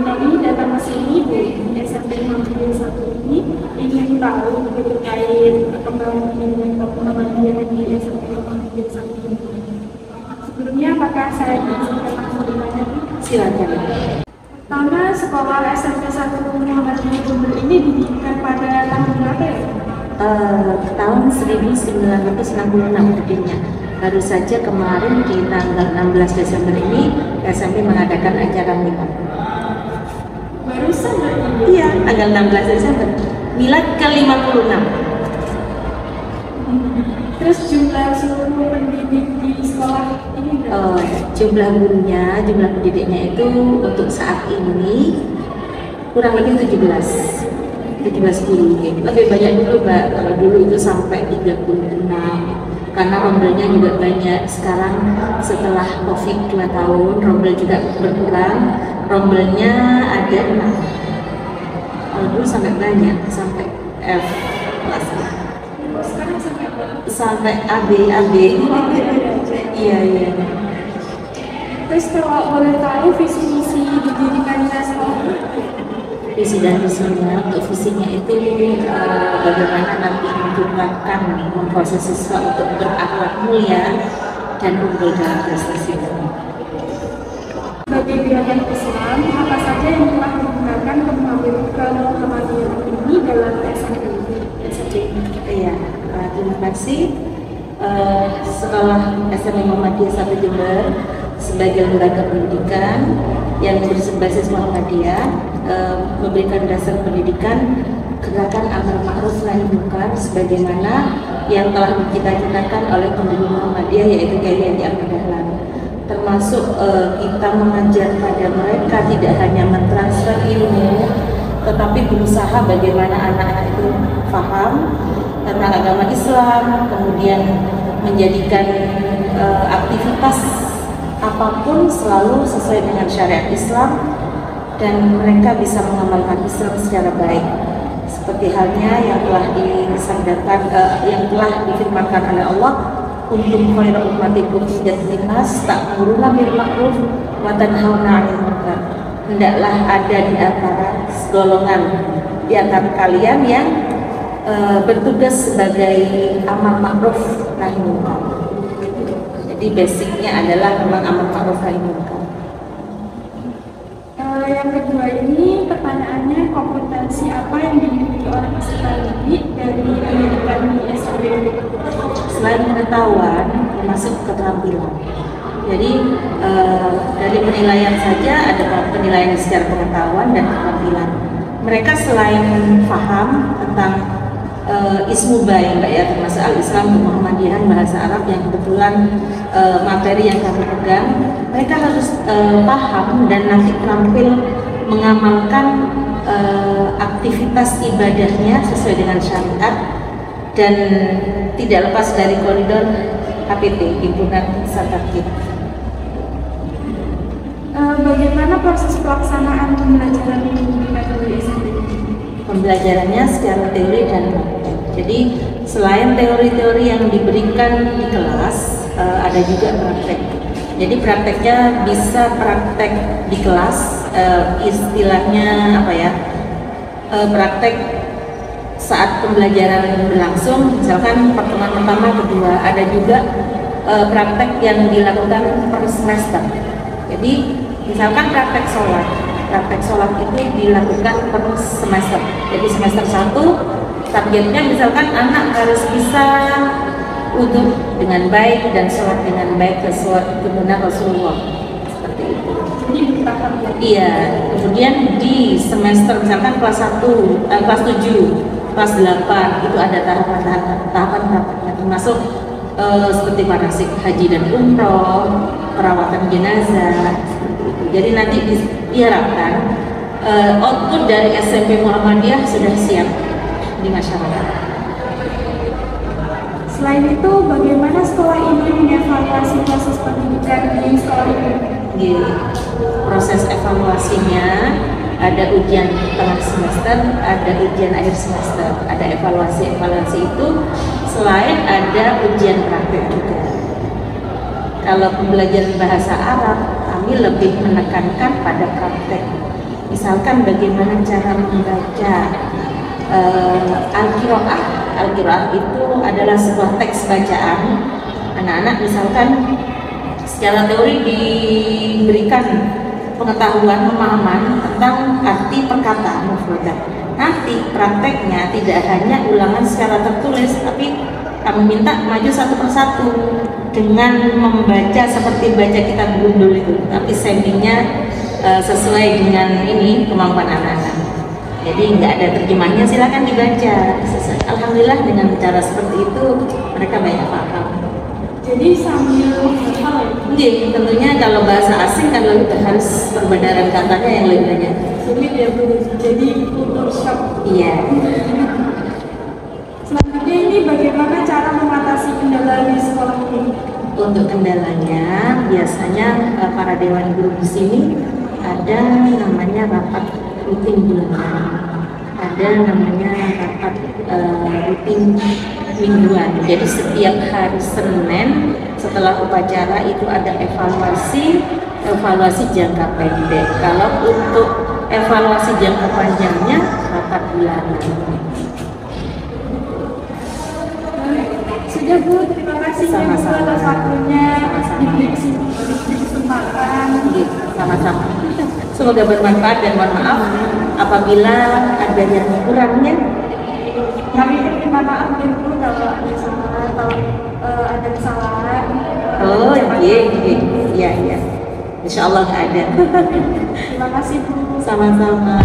kami datang ke sini di SMP Muhammadiyah 1 ini ingin tahu terkait perkembangan di SMP Muhammadiyah 1 ini. Sebelumnya, apakah saya bisa langsung bertanya? Silakan. Pertama, sekolah SMP 1 Muhammadiyah Jember ini didirikan pada tahun berapa ya? Tahun 1966 berdirinya. Baru saja kemarin di tanggal 16 Desember ini SMP mengadakan acara milad. Barusan berarti? Iya, tanggal 16 Desember. Milad ke-56. Terus jumlah seluruh pendidik di sekolah ini berapa? Jumlah gurunya, jumlah pendidiknya itu untuk saat ini kurang lebih 17 guru. Lebih banyak dulu Mbak, kalau dulu itu sampai 36 karena rombelnya juga banyak. Sekarang setelah COVID 2 tahun, rombel juga berkurang, rombelnya ada 6. Kalau dulu sampai banyak, sampai F kelas. Sekarang sampai berapa? Sampai AB. Iya. Terus kalau boleh tahu visi misi didirikannya sekolah ini? Visi dan misinya, untuk visinya itu bagaimana nanti menciptakan memproses siswa untuk berakhlak mulia dan unggul dalam prestasi. Bagi gerakan Islam, apa saja yang telah digunakan Muhammadiyah ini dalam SMP? Iya, terima kasih. Sekolah SMP Muhammadiyah 1 Jember sebagai lembaga pendidikan yang berbasis Muhammadiyah memberikan dasar pendidikan gerakan amar ma'ruf nahi munkar sebagaimana yang telah dicita-citakan oleh pendiri Muhammadiyah yaitu Kiai Haji Ahmad Dahlan. Termasuk kita mengajar pada mereka tidak hanya mentransfer ilmu, tetapi berusaha bagaimana anak-anak itu paham tentang agama Islam, kemudian menjadikan aktivitas apapun selalu sesuai dengan syariat Islam dan mereka bisa mengamalkan Islam secara baik. Seperti halnya yang telah disabdakan, yang telah difirmankan oleh Allah, kuntum khairu ummatin ukhrijat linnas ta'muruna bil ma'ruf wa tanhauna 'anil munkar. Hendaklah ada di antara golongan di antara kalian yang bertugas sebagai amar ma'ruf nahi munkar. Jadi basicnya adalah memang amar ma'ruf nahi munkar. Yang kedua ini pertanyaannya, kompetensi apa yang dimiliki oleh peserta didik dari pendidikan di SMP? Selain pengetahuan, termasuk keterampilan. Jadi dari penilaian saja ada penilaian secara pengetahuan dan keterampilan. Mereka selain paham tentang ismu baik, Mbak ya, termasuk al-Islam, Muhammadiyahan, bahasa Arab yang kebetulan materi yang kami pegang, mereka harus paham dan nanti terampil mengamalkan aktivitas ibadahnya sesuai dengan syariat dan tidak lepas dari koridor HPT, himpunan Satakit. Bagaimana proses pelaksanaan pembelajaran pendidikan di SMP? Pembelajarannya secara teori dan praktek. Jadi selain teori-teori yang diberikan di kelas, ada juga praktek. Jadi prakteknya bisa praktek di kelas, istilahnya apa ya? Praktek saat pembelajaran berlangsung, misalkan pertemuan pertama, kedua. Ada juga praktek yang dilakukan per semester. Jadi misalkan praktek sholat itu dilakukan per semester. Jadi semester 1 targetnya misalkan anak harus bisa wudhu dengan baik dan sholat dengan baik sesuai tuntunan Rasulullah, seperti itu. Jadi bertahap ya? Iya. Kemudian di semester misalkan kelas 1, kelas 7, kelas 8 itu ada tahapan-tahapannya, termasuk seperti manasik haji dan umroh, perawatan jenazah, seperti itu. Jadi nanti diharapkan output dari SMP Muhammadiyah sudah siap di masyarakat. Selain itu, bagaimana sekolah ini mengevaluasi proses pendidikan di sekolah ini? Proses evaluasinya ada ujian tengah semester, ada ujian akhir semester, ada evaluasi itu selain ada ujian praktek juga. Kalau pembelajaran bahasa Arab, kami lebih menekankan pada praktek. Misalkan bagaimana cara membaca Al-Qiraah. Al-Qiraah itu adalah sebuah teks bacaan. Anak-anak misalkan secara teori diberikan pengetahuan, pemahaman tentang arti perkataan mufradat. Nanti prakteknya tidak hanya ulangan secara tertulis, tapi kami minta maju satu persatu dengan membaca seperti baca kitab gundul itu, tapi seminya sesuai dengan ini kemampuan anak-anak. Jadi nggak ada terjemahnya, silakan dibaca. Alhamdulillah dengan cara seperti itu mereka banyak paham. Jadi sambil hafal ya? Iya, tentunya kalau bahasa asing kan lebih harus perbedaan katanya yang lebih banyak. Sulit ya Bu, jadi kultur shock. Iya. Selanjutnya ini bagaimana cara mengatasi kendala di sekolah ini? Untuk kendalanya, biasanya para dewan guru di sini ada namanya rapat rutin bulanan, ada namanya rapat rutin mingguan. Jadi setiap hari Senin setelah upacara itu ada evaluasi jangka pendek. Kalau untuk evaluasi jangka panjangnya rapat bulanan. Sudah Bu, terima kasih Sama-sama. atas waktunya. Sama-sama. Diberi kesempatan. Sama-sama. Semoga bermanfaat dan mohon maaf apabila ada yang kurangnya. Kami terima maaf ya Bu kalau ada salah atau ada kesalahan. Oh iya. Insya Allah nggak ada. Terima kasih Bu. Sama-sama.